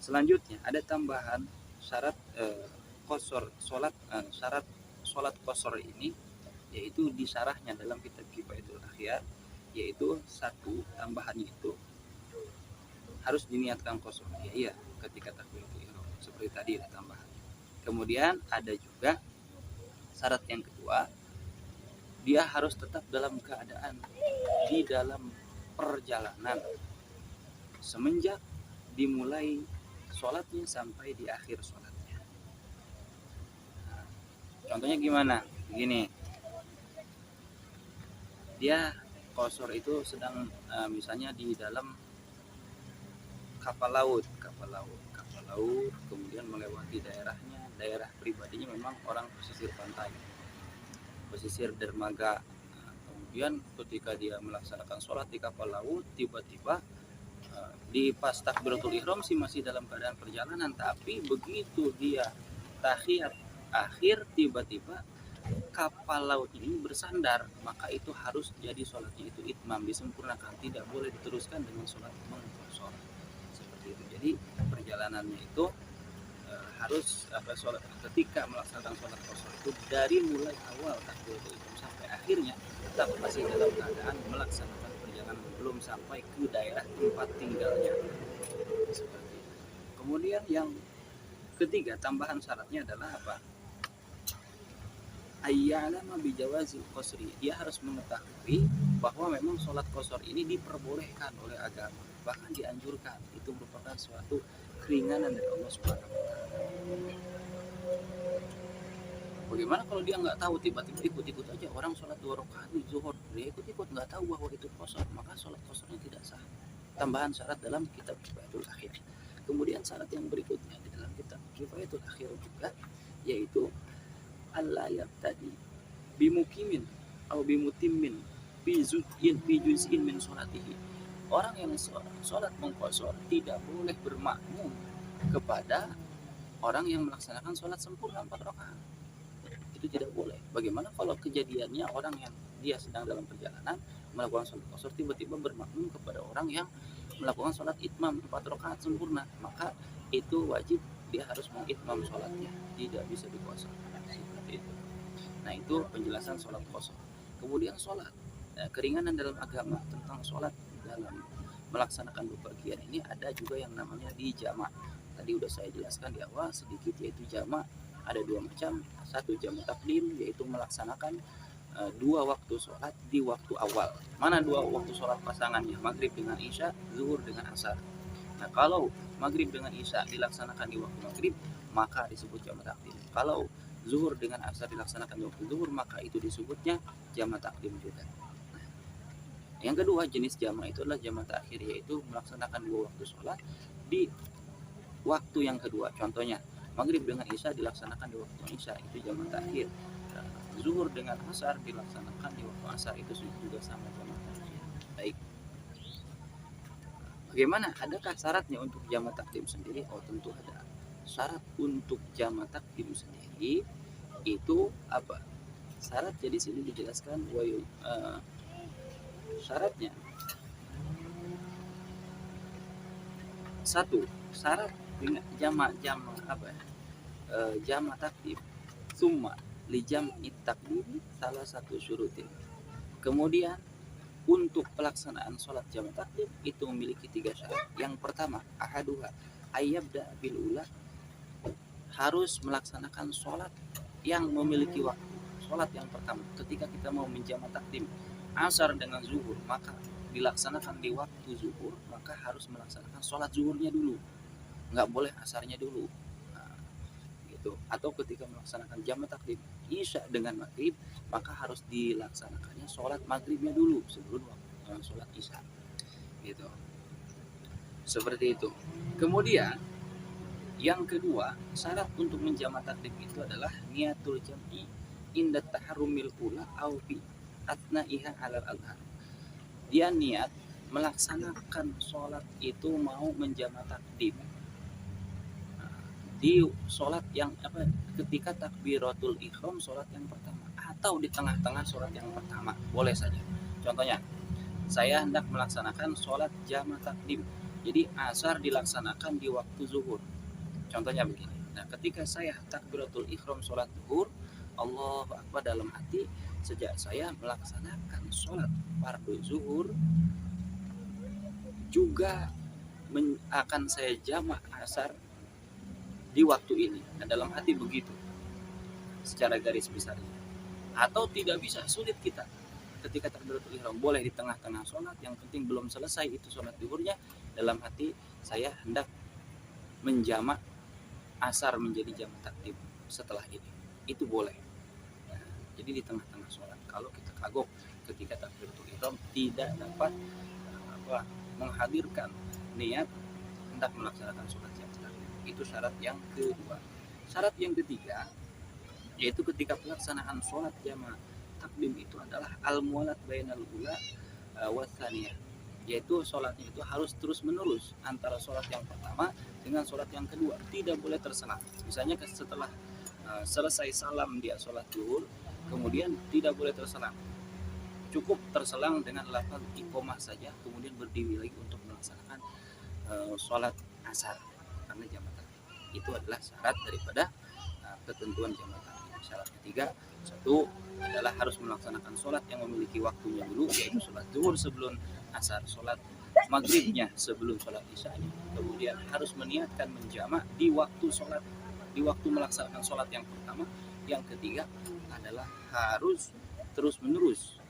Selanjutnya ada tambahan syarat qashar syarat sholat qashar ini, yaitu disarahnya dalam kitab Kifayatul Akhyar, yaitu satu tambahannya itu harus diniatkan qashar. Ya iya, ketika takbiratul ihram seperti tadi ada tambahan. Kemudian ada juga syarat yang kedua, dia harus tetap dalam keadaan di dalam perjalanan semenjak dimulai sholatnya sampai di akhir sholatnya. Nah, contohnya gimana? Begini, dia qashar itu sedang misalnya di dalam kapal laut, kemudian melewati daerah pribadinya memang orang pesisir pantai, pesisir dermaga. Nah, kemudian ketika dia melaksanakan sholat di kapal laut, tiba-tiba di pas takbiratul ihram sih masih dalam keadaan perjalanan, tapi begitu dia tahiyat akhir tiba-tiba kapal laut ini bersandar, maka itu harus jadi sholatnya itu itmam, disempurnakan, tidak boleh diteruskan dengan sholat mengqashar seperti itu. Jadi perjalanannya itu harus sholat ketika melaksanakan sholat qashar itu dari mulai awal takbiratul ihram sampai akhirnya tetap masih dalam keadaan melaksanakan perjalanan, belum sampai ke daerah tempat tinggalnya seperti itu. Kemudian yang ketiga tambahan syaratnya adalah apa? Ayyalama bijawazil qasri, dia harus mengetahui bahwa memang sholat qashar ini diperbolehkan oleh agama, bahkan dianjurkan, itu merupakan suatu keringanan dari Allah Subhanahu wa taala. Bagaimana kalau dia nggak tahu, tiba-tiba ikut-ikut aja orang sholat 2 rakaat di zuhur, dia ikut-ikut nggak tahu bahwa itu qashar, maka sholat qasharnya tidak sah. Tambahan syarat dalam kitab Kifayatul Akhyar. Kemudian syarat yang berikutnya di dalam kitab Kifayatul Akhyar juga, yaitu Allah yabtadi bimukimin atau bimutimmin fi juz'in min sholatihi. Orang yang sholat mengqashar tidak boleh bermakmum kepada orang yang melaksanakan sholat sempurna 4 rakaat. Itu tidak boleh. Bagaimana kalau kejadiannya orang yang dia sedang dalam perjalanan melakukan sholat qashar tiba-tiba bermakmum kepada orang yang melakukan sholat itmam 4 rakaat sempurna, maka itu wajib dia harus mengitmam sholatnya, tidak bisa diqashar. Seperti itu. Nah, itu penjelasan sholat qashar. Kemudian sholat, keringanan dalam agama tentang sholat dalam melaksanakan bepergian ini ada juga yang namanya di jamak. Tadi udah saya jelaskan di awal sedikit, yaitu jamak ada 2 macam. Satu jamak takdim, yaitu melaksanakan 2 waktu sholat di waktu awal. Mana 2 waktu sholat pasangannya? Maghrib dengan isya, zuhur dengan asar. Nah, kalau maghrib dengan isya dilaksanakan di waktu maghrib, maka disebut jamak takdim. Kalau zuhur dengan asar dilaksanakan di waktu zuhur, maka itu disebutnya jamak takdim juga. Yang kedua jenis jamak itu adalah jamak takhir, yaitu melaksanakan 2 waktu sholat di waktu yang kedua. Contohnya maghrib dengan isya dilaksanakan di waktu isya, itu jamak takhir. Zuhur dengan asar dilaksanakan di waktu asar, itu juga sama jamak takhir. Baik. Bagaimana? Adakah syaratnya untuk jamak takdim sendiri? Oh, tentu ada. Syarat untuk jamak takdim sendiri itu apa? Syarat jadi sini dijelaskan syaratnya. Satu, syarat dengan jamak takdim summa li jam'i takdim salah satu syurutin. Kemudian untuk pelaksanaan sholat jamak takdim itu memiliki 3 syarat. Yang pertama, ahaduha ayyabda bil ula, harus melaksanakan sholat yang memiliki waktu. Sholat yang pertama ketika kita mau menjamak takdim asar dengan zuhur, maka dilaksanakan di waktu zuhur, maka harus melaksanakan sholat zuhurnya dulu, nggak boleh asarnya dulu. Nah, gitu. Atau ketika melaksanakan jamak takdim isya dengan maghrib, maka harus dilaksanakannya sholat maghribnya dulu sebelum sholat isya. Gitu. Seperti itu. Kemudian yang kedua, syarat untuk menjamak takdim itu adalah niatul jam'i inda taharrumil ula au fi atnaiha alal azhar. Dia niat melaksanakan sholat itu mau menjamak takdim di sholat yang ketika takbiratul ihram sholat yang pertama, atau di tengah-tengah sholat yang pertama, boleh saja. Contohnya, saya hendak melaksanakan sholat jamak takdim Jadi asar dilaksanakan di waktu zuhur. Contohnya begini. Nah, ketika saya takbiratul ihram sholat zuhur, Allahu Akbar dalam hati, sejak saya melaksanakan sholat fardu zuhur juga akan saya jamak asar di waktu ini. Nah, dalam hati begitu secara garis besarnya. Atau tidak bisa, sulit kita ketika takbiratul ihram, boleh di tengah-tengah sholat, yang penting belum selesai itu sholat zuhurnya, dalam hati saya hendak menjamak asar menjadi jamak takdim setelah ini, itu boleh. Nah, jadi di tengah-tengah sholat, kalau kita kagok ketika takbiratul ihram tidak dapat menghadirkan niat hendak melaksanakan sholat jamak takdim, itu syarat yang kedua. Syarat yang ketiga, yaitu ketika pelaksanaan sholat jamak takdim itu adalah al-muwalat bainal ula wa tsaniyah, yaitu sholatnya itu harus terus menerus antara sholat yang pertama dengan sholat yang kedua, tidak boleh terselang. Misalnya setelah selesai salam dia sholat zuhur, kemudian tidak boleh terselang, cukup terselang dengan lafaz iqomah saja, kemudian berdiri lagi untuk melaksanakan sholat asar karena jamak takdim. Itu adalah syarat daripada ketentuan jamak takdim. Syarat ketiga, satu adalah harus melaksanakan sholat yang memiliki waktunya dulu, yaitu sholat zuhur sebelum asar, sholat maghribnya sebelum sholat isyanya, kemudian harus meniatkan menjamak di waktu sholat, di waktu melaksanakan sholat yang pertama. Yang ketiga adalah harus terus menerus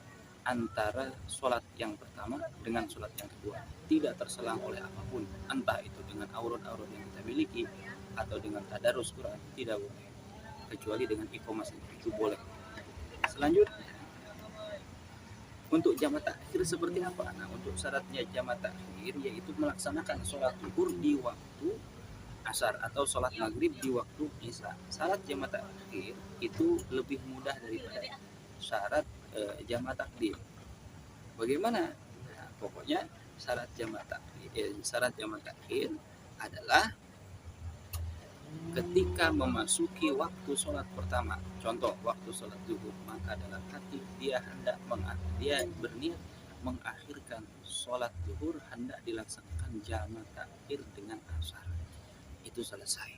antara sholat yang pertama dengan sholat yang kedua, tidak terselang oleh apapun, entah itu dengan aurot-aurot yang kita miliki atau dengan tadarus Quran, tidak boleh, kecuali dengan iqomah itu boleh. Selanjutnya, untuk jamak takhir seperti apa? Nah, untuk syaratnya jamak takhir yaitu melaksanakan sholat zuhur di waktu asar atau sholat maghrib di waktu isya. Syarat jamak takhir itu lebih mudah daripada syarat jamak takdim. Bagaimana? Nah, pokoknya syarat jamak takhir adalah ketika memasuki waktu sholat pertama, contoh waktu sholat zuhur, maka dalam hati dia berniat mengakhirkan sholat zuhur, hendak dilaksanakan jamak takhir dengan asar, itu selesai.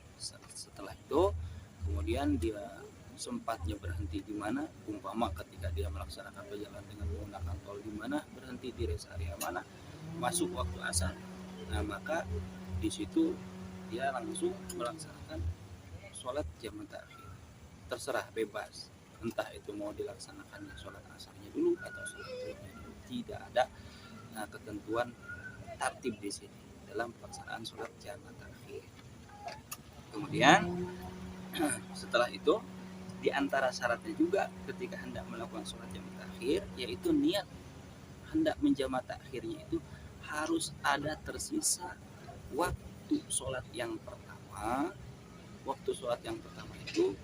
Setelah itu kemudian dia sempatnya berhenti di mana, umpama ketika dia melaksanakan perjalanan dengan menggunakan tol, di mana berhenti di rest area mana, masuk waktu asar, nah maka di situ dia langsung melaksanakan sholat jamak takhir. Terserah, bebas, entah itu mau dilaksanakan sholat asarnya dulu atau sholat zuhurnya dulu, tidak ada ketentuan tertib di sini dalam pelaksanaan sholat jamak takhir. Kemudian setelah itu, di antara syaratnya juga ketika hendak melakukan sholat jamak takhir, yaitu niat hendak menjamak takhirnya itu harus ada tersisa waktu sholat yang pertama. Waktu sholat yang pertama itu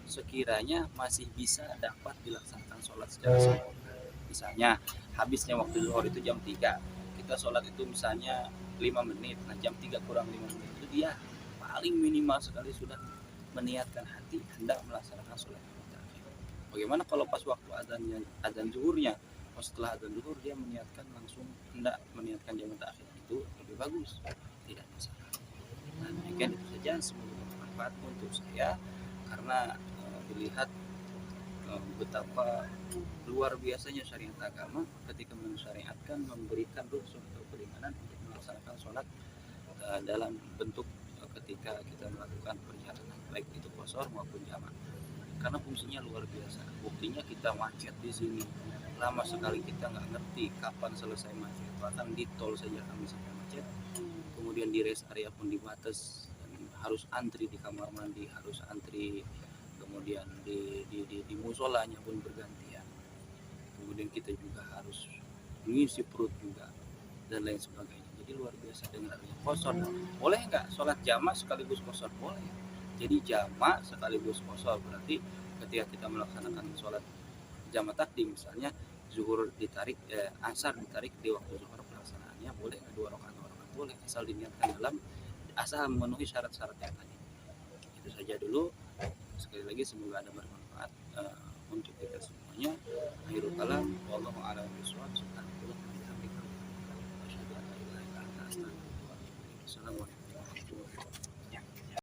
sekiranya masih bisa dapat dilaksanakan sholat secara sempurna. Misalnya habisnya waktu zuhur itu jam 3, kita sholat itu misalnya 5 menit, nah jam 3 kurang 5 menit itu dia paling minimal sekali sudah meniatkan hati hendak melaksanakan sholat jamak takhir. Bagaimana kalau pas waktu azan zuhurnya, setelah azan zuhur dia langsung hendak meniatkan jamak takhir, itu lebih bagus, tidak masalah. Nah, demikian itu saja, semoga bermanfaat untuk saya, karena dilihat betapa luar biasanya syariat agama ketika mensyariatkan, memberikan rukhsah atau keringanan untuk melaksanakan sholat dalam bentuk ketika kita melakukan perjalanan, baik itu qashar maupun jamak, karena fungsinya luar biasa. Buktinya kita macet di sini lama sekali, kita nggak ngerti kapan selesai macet, bahkan di tol saja kami sampai macet, kemudian di rest area pun dibatas, harus antri di kamar mandi, harus antri, kemudian di musolanya pun bergantian, kemudian kita juga harus mengisi perut juga dan lain sebagainya. Jadi luar biasa dengan adanya qashar. Boleh nggak sholat jamak sekaligus qashar? Boleh. Jadi jamak sekaligus qashar berarti ketika kita melaksanakan sholat jamak takdim, misalnya zuhur ditarik, asar ditarik di waktu zuhur, pelaksanaannya boleh 2 rakaat boleh, asal diniatkan asal memenuhi syarat-syarat yang tadi. Itu saja dulu. Sekali lagi semoga ada bermanfaat untuk kita semuanya. Akhirul kalam, wallahu a'lam bishawab. Subhanallah wa bihamdihi, asyhadu an la ilaha illa anta, astaghfiruka Wassalamualaikum warahmatullahi wabarakatuh.